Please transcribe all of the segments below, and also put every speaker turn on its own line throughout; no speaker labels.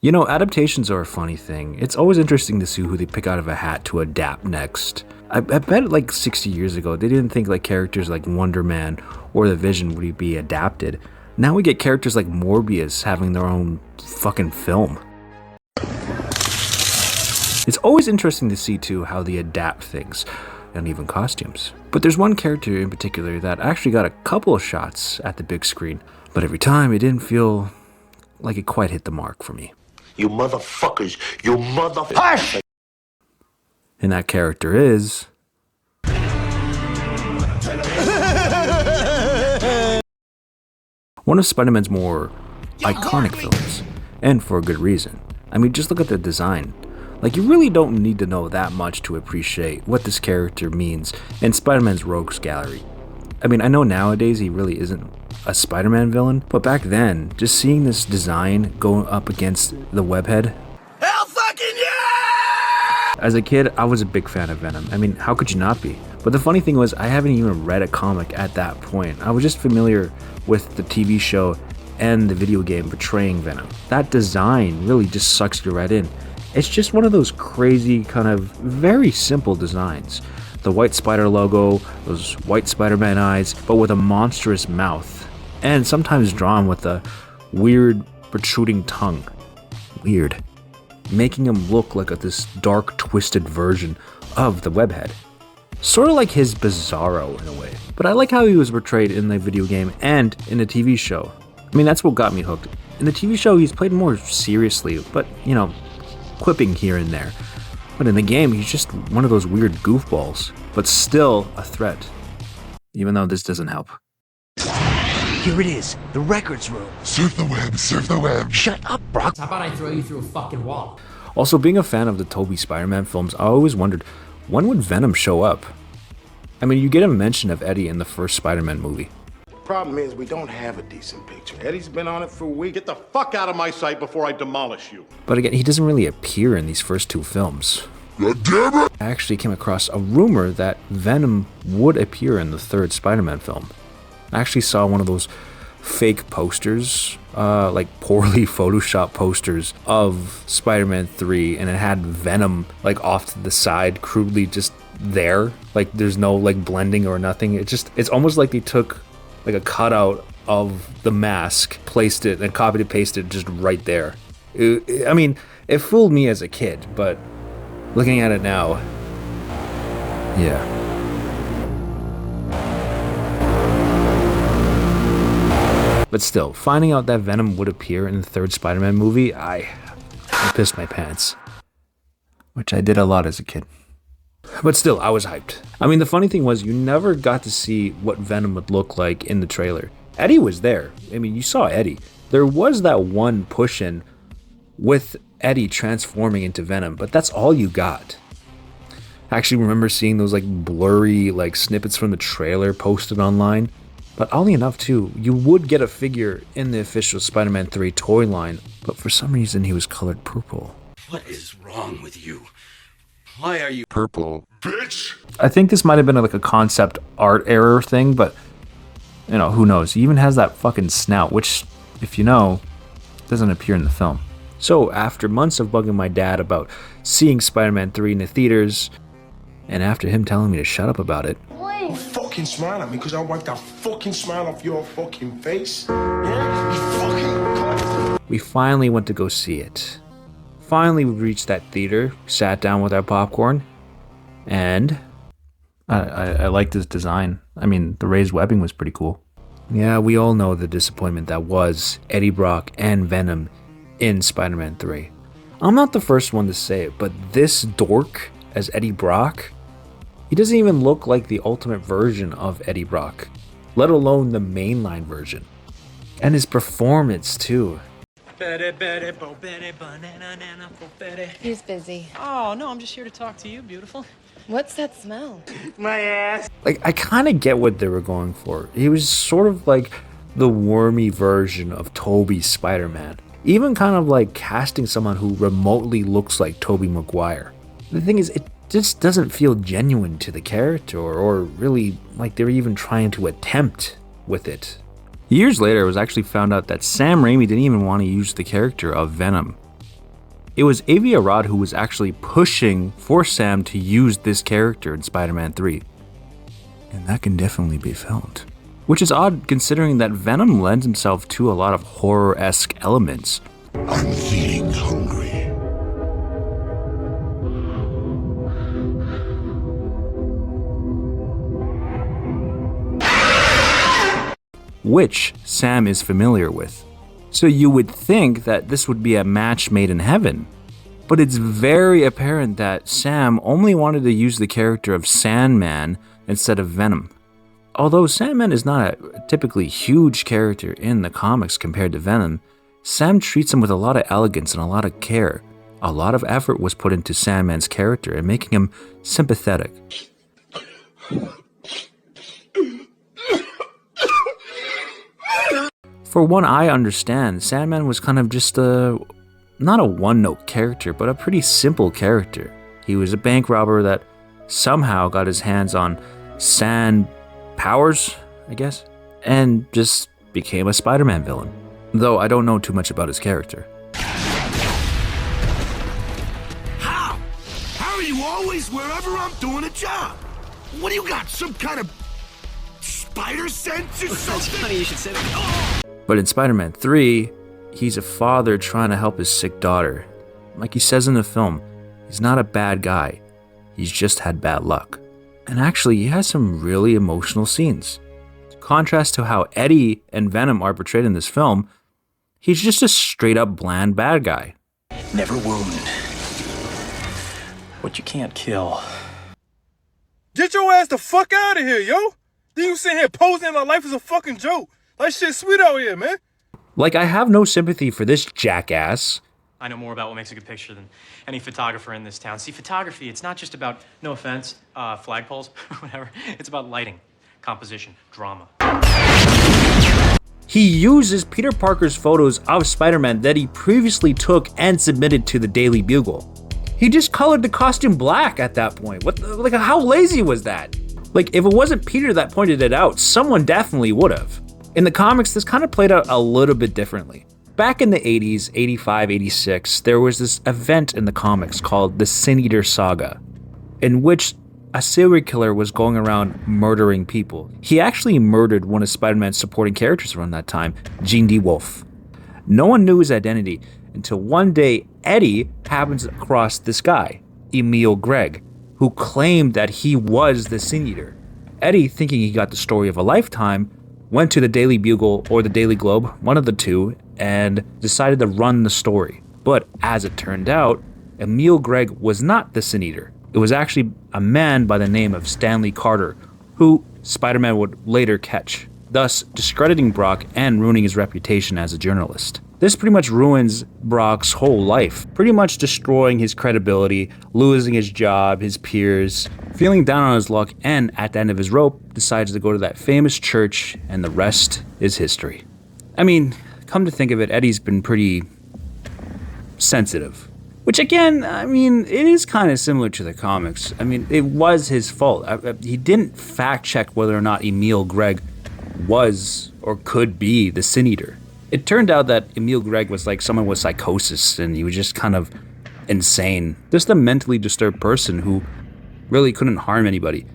You know, adaptations are a funny thing. It's always interesting to see who they pick out of a hat to adapt next. I bet like 60 years ago, they didn't think like characters like Wonder Man or the Vision would be adapted. Now we get characters like Morbius having their own fucking film. It's always interesting to see too how they adapt things, and even costumes. But there's one character in particular that actually got a couple of shots at the big screen, but every time it didn't feel like it quite hit the mark for me.
You motherfuckers, you motherfuckers.
And that character is... one of Spider-Man's more iconic films, and for a good reason. I mean, just look at the design. Like, you really don't need to know that much to appreciate what this character means in Spider-Man's Rogues Gallery. I mean, I know nowadays he really isn't a Spider-Man villain, but back then, just seeing this design go up against the webhead.
Hell fucking yeah!
As a kid, I was a big fan of Venom. I mean, how could you not be? But the funny thing was, I haven't even read a comic at that point. I was just familiar with the TV show and the video game portraying Venom. That design really just sucks you right in. It's just one of those crazy, kind of very simple designs. The white spider logo, those white Spider-Man eyes, but with a monstrous mouth. And sometimes drawn with a weird protruding tongue. Weird. Making him look like this dark, twisted version of the webhead. Sort of like his Bizarro in a way. But I like how he was portrayed in the video game and in the TV show. I mean, that's what got me hooked. In the TV show, he's played more seriously, but, you know, quipping here and there. But in the game, he's just one of those weird goofballs, but still a threat. Even though this doesn't help.
Here it is, the records room.
Surf the web, surf the web.
Shut up, Brock.
How about I throw you through a fucking wall?
Also, being a fan of the Tobey Spider-Man films, I always wondered, when would Venom show up? I mean, you get a mention of Eddie in the first Spider-Man movie.
Problem is, we don't have a decent picture. Eddie's been on it for a week.
Get the fuck out of my sight before I demolish you.
But again, he doesn't really appear in these first two films.
God damn it!
I actually came across a rumor that Venom would appear in the third Spider-Man film. I actually saw one of those fake posters, like poorly photoshopped posters of Spider-Man 3, and it had Venom like off to the side, crudely just there. Like there's no like blending or nothing. It's almost like they took like a cutout of the mask, placed it, and copied and pasted it just right there. I mean, it fooled me as a kid, but looking at it now, yeah. But still, finding out that Venom would appear in the third Spider-Man movie, I pissed my pants. Which I did a lot as a kid. But still, I was hyped. I mean, the funny thing was, you never got to see what Venom would look like in the trailer. Eddie was there. I mean, you saw Eddie. There was that one push-in with Eddie transforming into Venom, but that's all you got. I actually remember seeing those like blurry like snippets from the trailer posted online. But oddly enough too, you would get a figure in the official Spider-Man 3 toy line, but for some reason he was colored purple.
What is wrong with you? Why are you
Purple, bitch!
I think this might have been like a concept art error thing, but you know, who knows? He even has that fucking snout, which, if you know, doesn't appear in the film. So after months of bugging my dad about seeing Spider-Man 3 in the theaters, and after him telling me to shut up about it,
Fucking smile at me because I wiped that fucking smile off your fucking face. Yeah? You fucking...
we finally went to go see it. Finally, we reached that theater, sat down with our popcorn, and I liked this design. I mean, the raised webbing was pretty cool. Yeah, we all know the disappointment that was Eddie Brock and Venom in Spider-Man 3. I'm not the first one to say it, but this dork as Eddie Brock, he doesn't even look like the ultimate version of Eddie Brock, let alone the mainline version. And his performance too.
He's busy.
Oh, no, I'm just here to talk to you, beautiful.
What's that smell?
Like, I kind of get what they were going for. He was sort of like the wormy version of Tobey's Spider-Man. Even kind of like casting someone who remotely looks like Tobey Maguire. The thing is, it just doesn't feel genuine to the character or really like they're even trying to attempt with it. Years later, it was actually found out that Sam Raimi didn't even want to use the character of Venom It was Avi Arad who was actually pushing for Sam to use this character in Spider-Man 3. And that can definitely be felt. Which is odd considering that Venom lends himself to a lot of horror-esque elements.
I'm feeling hungry.
Which Sam is familiar with. So you would think that this would be a match made in heaven. But it's very apparent that Sam only wanted to use the character of Sandman instead of Venom. Although Sandman is not a typically huge character in the comics compared to Venom, Sam treats him with a lot of elegance and a lot of care. A lot of effort was put into Sandman's character and making him sympathetic. For one I understand, Sandman was kind of just not a one-note character, but a pretty simple character. He was a bank robber that somehow got his hands on sand powers, I guess, and just became a Spider-Man villain. Though I don't know too much about his character.
How? How are you always wherever I'm doing a job? What do you got, some kind of spider sense or something?
That's funny you should say that.
But in Spider-Man 3, he's a father trying to help his sick daughter. Like he says in the film, he's not a bad guy. He's just had bad luck. And actually, he has some really emotional scenes. To contrast to how Eddie and Venom are portrayed in this film, he's just a straight-up bland bad guy.
Never wound what you can't kill.
Get your ass the fuck out of here, yo! Then you sitting here posing like life is a fucking joke. Like shit sweet out here, man.
Like, I have no sympathy for this jackass.
I know more about what makes a good picture than any photographer in this town. See, photography, it's not just about, no offense, flagpoles, whatever. It's about lighting, composition, drama.
He uses Peter Parker's photos of Spider-Man that he previously took and submitted to the Daily Bugle. He just colored the costume black at that point. Like, how lazy was that? Like, if it wasn't Peter that pointed it out, someone definitely would have. In the comics, this kind of played out a little bit differently. Back in the 80s, 85, 86, there was this event in the comics called the Sin Eater Saga, in which a serial killer was going around murdering people. He actually murdered one of Spider-Man's supporting characters around that time, Jean D. Wolfe. No one knew his identity until one day Eddie happens across this guy, Emil Gregg, who claimed that he was the Sin Eater. Eddie, thinking he got the story of a lifetime, went to the Daily Bugle or the Daily Globe, one of the two, and decided to run the story. But as it turned out, Emil Gregg was not the Sin Eater. It was actually a man by the name of Stanley Carter, who Spider-Man would later catch, thus discrediting Brock and ruining his reputation as a journalist. This pretty much ruins Brock's whole life, pretty much destroying his credibility, losing his job, his peers, feeling down on his luck, and at the end of his rope, decides to go to that famous church, and the rest is history. I mean, come to think of it, Eddie's been pretty sensitive. Which again, I mean, it is kind of similar to the comics. I mean, it was his fault. He didn't fact check whether or not Emil Gregg was or could be the Sin Eater. It turned out that Emil Gregg was like someone with psychosis and he was just kind of insane. Just a mentally disturbed person who really couldn't harm anybody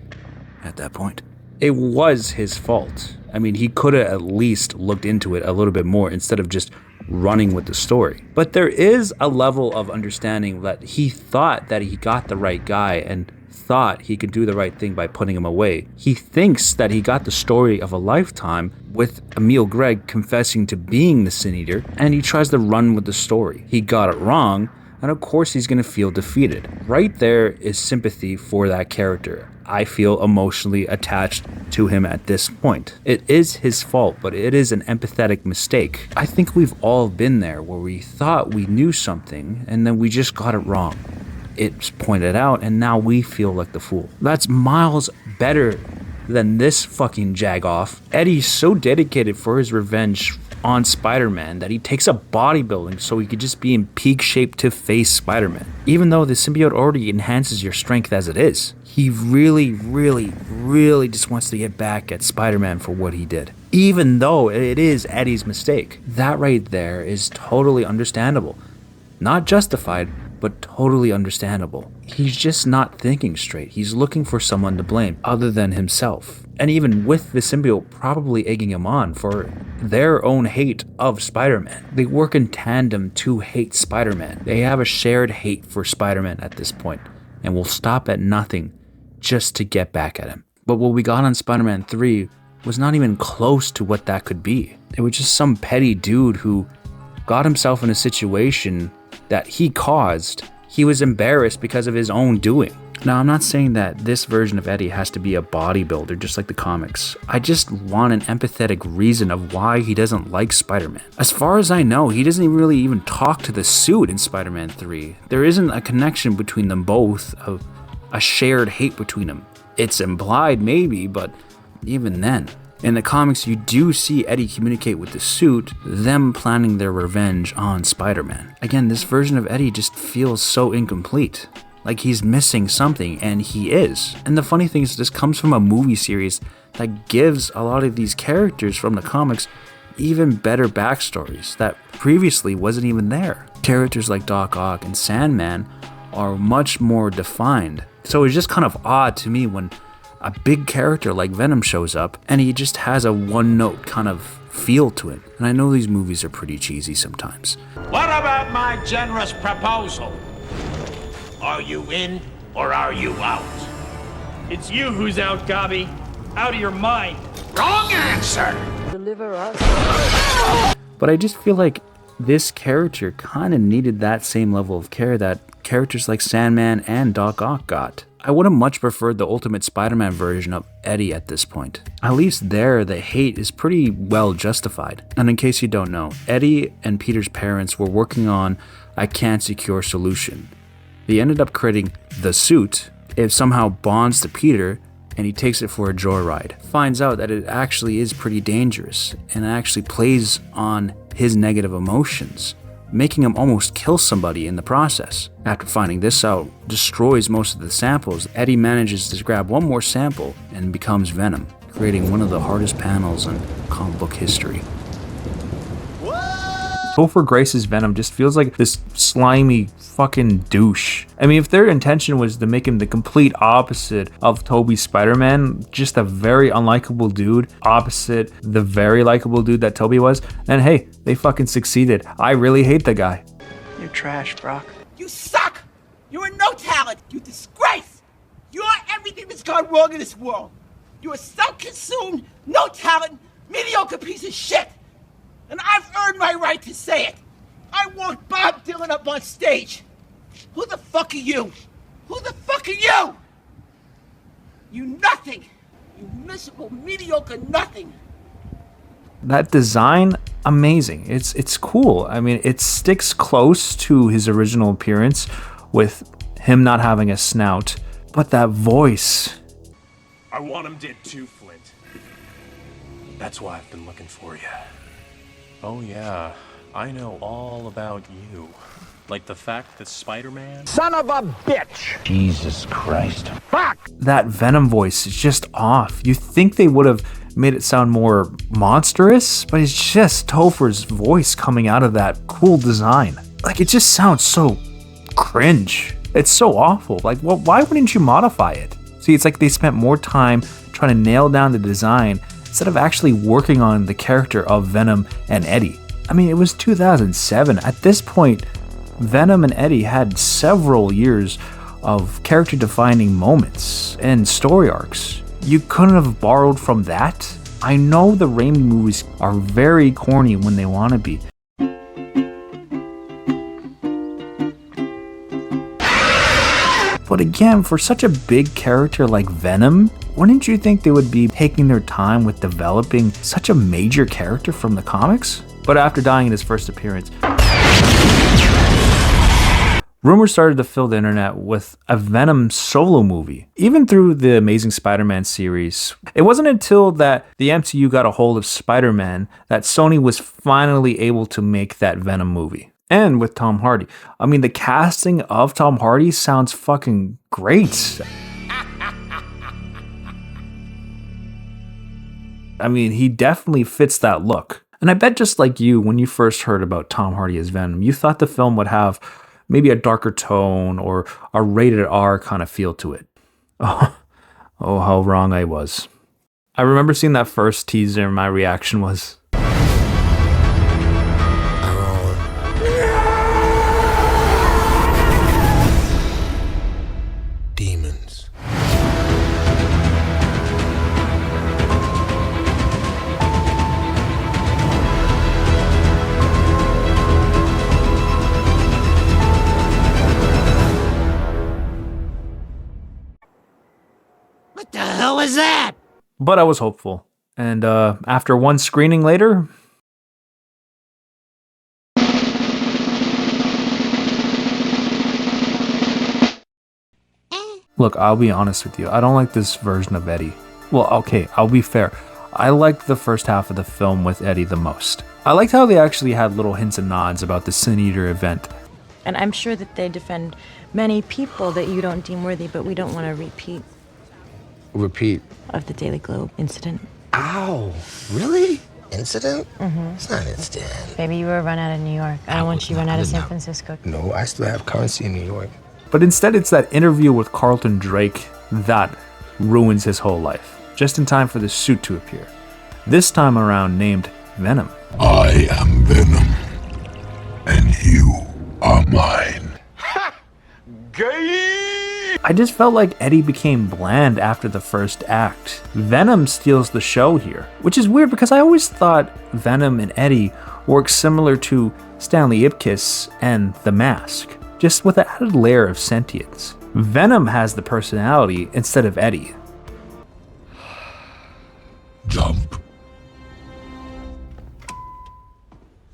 at that point. It was his fault. I mean, he could have at least looked into it a little bit more instead of just running with the story. But there is a level of understanding that he thought that he got the right guy and thought he could do the right thing by putting him away. He thinks that he got the story of a lifetime with Emil Gregg confessing to being the Sin Eater, and he tries to run with the story. He got it wrong, and of course he's going to feel defeated. Right there is sympathy for that character. I feel emotionally attached to him at this point. It is his fault, but it is an empathetic mistake. I think we've all been there where we thought we knew something and then we just got it wrong. It's pointed out and now we feel like the fool. That's miles better than this fucking jagoff. Eddie's so dedicated for his revenge on Spider-Man that he takes up bodybuilding so he could just be in peak shape to face Spider-Man. Even though the symbiote already enhances your strength as it is, he really just wants to get back at Spider-Man for what he did. Even though it is Eddie's mistake. That right there is totally understandable. Not justified, but totally understandable. He's just not thinking straight. He's looking for someone to blame other than himself. And even with the symbiote probably egging him on for their own hate of Spider-Man. They work in tandem to hate Spider-Man. They have a shared hate for Spider-Man at this point, and will stop at nothing just to get back at him. But what we got on Spider-Man 3 was not even close to what that could be. It was just some petty dude who got himself in a situation that he caused. He was embarrassed because of his own doing. Now, I'm not saying that this version of Eddie has to be a bodybuilder just like the comics. I just want an empathetic reason of why he doesn't like Spider-Man. As far as I know, he doesn't really even talk to the suit in Spider-Man 3. There isn't a connection between them both, of a shared hate between them. It's implied maybe, but even then. In the comics, you do see Eddie communicate with the suit, them planning their revenge on Spider-Man. Again, this version of Eddie just feels so incomplete. Like he's missing something, and he is. And the funny thing is, this comes from a movie series that gives a lot of these characters from the comics even better backstories that previously wasn't even there. Characters like Doc Ock and Sandman are much more defined. So it's just kind of odd to me when a big character like Venom shows up and he just has a one-note kind of feel to him. And I know these movies are pretty cheesy sometimes.
What about my generous proposal? Are you in or are you out?
It's you who's out, Gobby. Out of your mind.
Wrong answer!
Deliver us.
But I just feel like this character kind of needed that same level of care that characters like Sandman and Doc Ock got. I would have much preferred the Ultimate Spider-Man version of Eddie at this point. At least there, the hate is pretty well justified. And in case you don't know, Eddie and Peter's parents were working on a can't-secure solution. They ended up creating the suit. It somehow bonds to Peter, and he takes it for a joyride. Finds out that it actually is pretty dangerous, and it actually plays on his negative emotions, making him almost kill somebody in the process. After finding this out, destroys most of the samples, Eddie manages to grab one more sample and becomes Venom, creating one of the hardest panels in comic book history. Topher Grace's Venom just feels like this slimy fucking douche. I mean, if their intention was to make him the complete opposite of Tobey's Spider-Man, just a very unlikable dude, opposite the very likable dude that Tobey was, then hey, they fucking succeeded. I really hate the guy.
You're trash, Brock.
You suck! You're a no talent! You disgrace! You are everything that's gone wrong in this world! You're a self-consumed, no talent, mediocre piece of shit! And I've earned my right to say it! I walked Bob Dylan up on stage! Who the fuck are you? Who the fuck are you? You nothing! You miserable, mediocre nothing!
That design, amazing. It's cool. I mean, it sticks close to his original appearance with him not having a snout, but that voice.
I want him dead too, Flint. That's why I've been looking for you. Oh yeah, I know all about you. Like the fact that Spider-Man...
Son of a bitch!
Jesus Christ.
Fuck!
That Venom voice is just off. You think they would have made it sound more monstrous, but it's just Topher's voice coming out of that cool design. Like, it just sounds so cringe. It's so awful. Like, well, why wouldn't you modify it? See, it's like they spent more time trying to nail down the design instead of actually working on the character of Venom and Eddie. I mean, it was 2007. At this point, Venom and Eddie had several years of character-defining moments and story arcs. You couldn't have borrowed from that. I know the Raimi movies are very corny when they want to be. But again, for such a big character like Venom, wouldn't you think they would be taking their time with developing such a major character from the comics? But after dying in his first appearance, rumors started to fill the internet with a Venom solo movie. Even through the Amazing Spider-Man series, it wasn't until that the MCU got a hold of Spider-Man that Sony was finally able to make that Venom movie. And with Tom Hardy. I mean, the casting of Tom Hardy sounds fucking great. I mean, he definitely fits that look. And I bet just like you, when you first heard about Tom Hardy as Venom, you thought the film would have maybe a darker tone or a rated R kind of feel to it. Oh, how wrong I was. I remember seeing that first teaser and my reaction was...
Demons.
What the hell was that?
But I was hopeful. And after one screening later... Look, I'll be honest with you. I don't like this version of Eddie. Well, okay, I'll be fair. I liked the first half of the film with Eddie the most. I liked how they actually had little hints and nods about the Sin Eater event.
And I'm sure that they defend many people that you don't deem worthy, but we don't want to repeat
Repeat.
of the Daily Globe incident.
Ow. Really? Incident? It's not an incident.
Maybe you were run out of New York. I don't want you run out of San Francisco.
No, I still have currency in New York.
But instead, it's that interview with Carlton Drake that ruins his whole life, just in time for the suit to appear. This time around named Venom.
I am Venom, and you are mine.
Ha! Gay!
I just felt like Eddie became bland after the first act. Venom steals the show here, which is weird because I always thought Venom and Eddie worked similar to Stanley Ipkiss and The Mask, just with an added layer of sentience. Venom has the personality instead of Eddie.
Jump.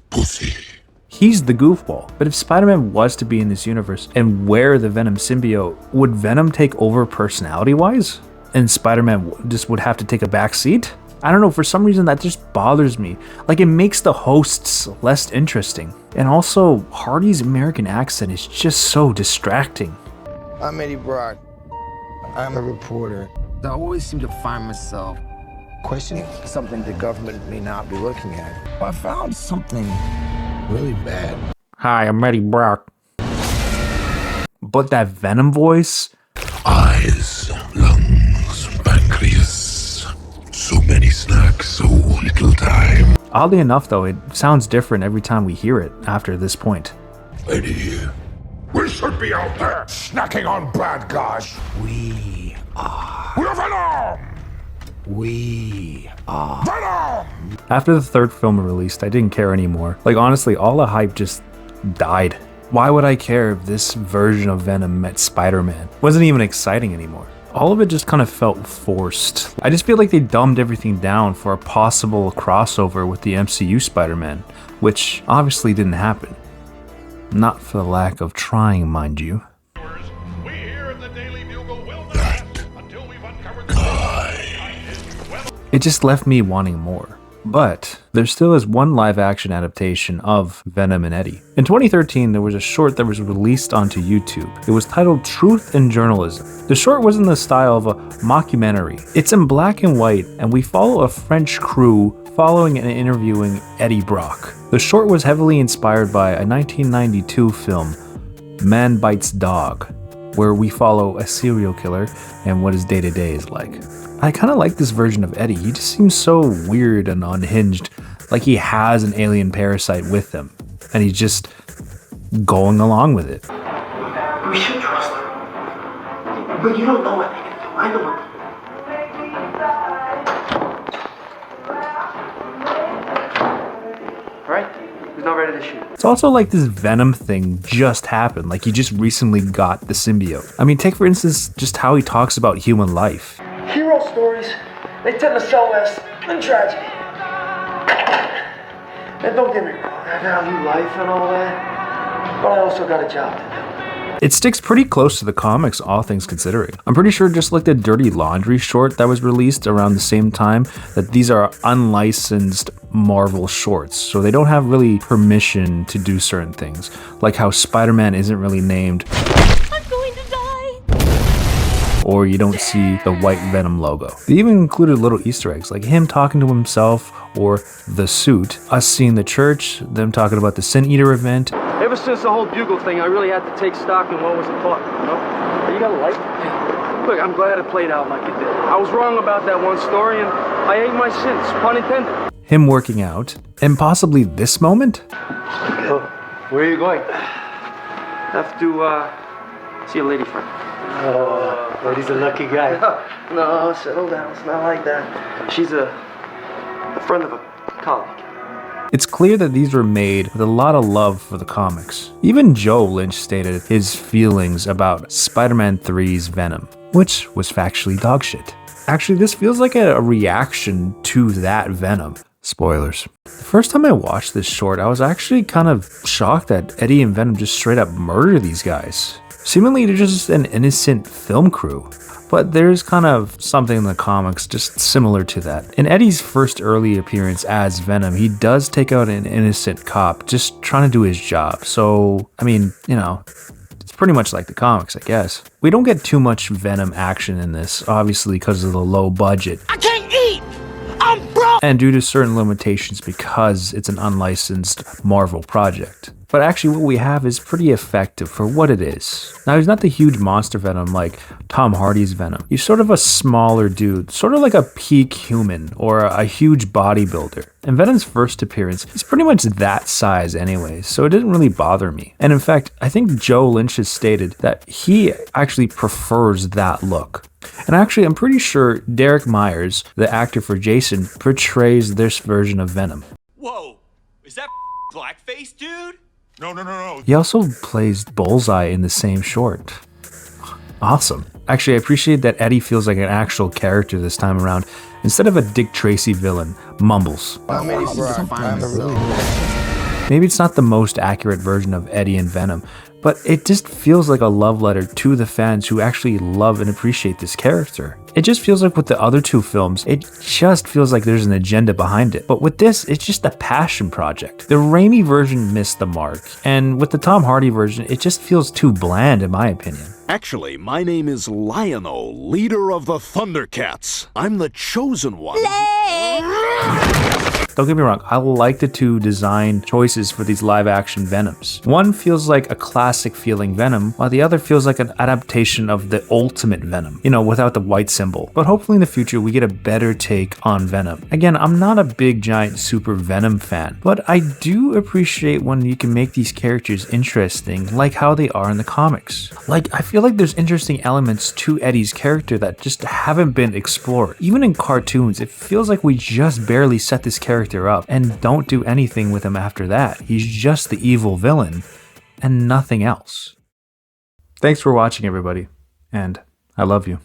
Pussy.
He's the goofball, but if Spider-Man was to be in this universe and wear the Venom symbiote, would Venom take over personality-wise? And Spider-Man just would have to take a back seat? I don't know, for some reason that just bothers me. Like, it makes the hosts less interesting. And also, Hardy's American accent is just so distracting.
I'm Eddie Brock. I'm a reporter. I always seem to find myself questioning something the government may not be looking at. I found something really bad.
Hi, I'm Eddie Brock. But that Venom voice?
Eyes, lungs, pancreas. So many snacks, so little time.
Oddly enough, though, it sounds different every time we hear it after this point.
Eddie, we should be out there snacking on bad guys.
We are.
We're Venom!
We are.
Venom!
After the third film released, I didn't care anymore. Like, honestly, all the hype just died. Why would I care if this version of Venom met Spider-Man? Wasn't even exciting anymore. All of it just kind of felt forced. I just feel like they dumbed everything down for a possible crossover with the MCU Spider-Man, which obviously didn't happen. Not for the lack of trying, mind you. It just left me wanting more. But there still is one live-action adaptation of Venom and Eddie. In 2013, there was a short that was released onto YouTube. It was titled Truth in Journalism. The short was in the style of a mockumentary. It's in black and white, and we follow a French crew following and interviewing Eddie Brock. The short was heavily inspired by a 1992 film, Man Bites Dog, where we follow a serial killer and what his day-to-day is like. I kind of like this version of Eddie. He just seems so weird and unhinged, like he has an alien parasite with him, and he's just going along with it.
We should trust them. But you don't know what they can do. I know what they can do. Alright, we're not ready to shoot.
It's also like this Venom thing just happened, like he just recently got the symbiote. I mean, take for instance just how he talks about human life.
Hero stories, they tend to sell less than tragedy. And don't get me wrong, I value life and all that, but I also got a job to do.
It sticks pretty close to the comics, all things considering. I'm pretty sure just like the Dirty Laundry short that was released around the same time, that these are unlicensed Marvel shorts, so they don't have really permission to do certain things, like how Spider-Man isn't really named or you don't see the white Venom logo. They even included little Easter eggs, like him talking to himself or the suit, us seeing the church, them talking about the Sin Eater event.
Ever since the whole bugle thing, I really had to take stock in what was important, you know? You got a light? Look, I'm glad it played out like it did. I was wrong about that one story, and I ate my sins, pun intended.
Him working out, and possibly this moment?
Oh, where are you going? Have to, see a lady friend. Oh, lady's a lucky guy. No, settle down. It's not like that. She's a friend of a colleague.
It's clear that these were made with a lot of love for the comics. Even Joe Lynch stated his feelings about Spider-Man 3's Venom, which was factually dogshit. Actually, this feels like a reaction to that Venom. Spoilers. The first time I watched this short, I was actually kind of shocked that Eddie and Venom just straight up murder these guys. Seemingly they're just an innocent film crew. But there's kind of something in the comics just similar to that. In Eddie's first early appearance as Venom, he does take out an innocent cop just trying to do his job. So, I mean, you know, it's pretty much like the comics, I guess. We don't get too much Venom action in this, obviously because of the low budget.
I can't eat! I'm broke!
And due to certain limitations because it's an unlicensed Marvel project. But actually what we have is pretty effective for what it is. Now he's not the huge monster Venom like Tom Hardy's Venom. He's sort of a smaller dude, sort of like a peak human or a huge bodybuilder. In Venom's first appearance, he's pretty much that size anyway, so it didn't really bother me. And in fact, I think Joe Lynch has stated that he actually prefers that look. And actually, I'm pretty sure Derek Myers, the actor for Jason, portrays this version of Venom.
Whoa, is that blackface, dude?
No.
He also plays Bullseye in the same short. Awesome. Actually, I appreciate that Eddie feels like an actual character this time around, instead of a Dick Tracy villain, Mumbles. Maybe it's not the most accurate version of Eddie and Venom, but it just feels like a love letter to the fans who actually love and appreciate this character. It just feels like with the other two films, it just feels like there's an agenda behind it. But with this, it's just a passion project. The Raimi version missed the mark, and with the Tom Hardy version, it just feels too bland in my opinion.
Actually, my name is Lionel, leader of the Thundercats. I'm the chosen one.
Don't get me wrong, I like the two design choices for these live action Venoms. One feels like a classic feeling Venom, while the other feels like an adaptation of the ultimate Venom, you know, without the white symbol. But hopefully in the future we get a better take on Venom. Again, I'm not a big giant super Venom fan, but I do appreciate when you can make these characters interesting like how they are in the comics. Like, I feel like there's interesting elements to Eddie's character that just haven't been explored. Even in cartoons, it feels like we just barely set this character up and don't do anything with him after that. He's just the evil villain and nothing else. Thanks for watching, everybody, and I love you.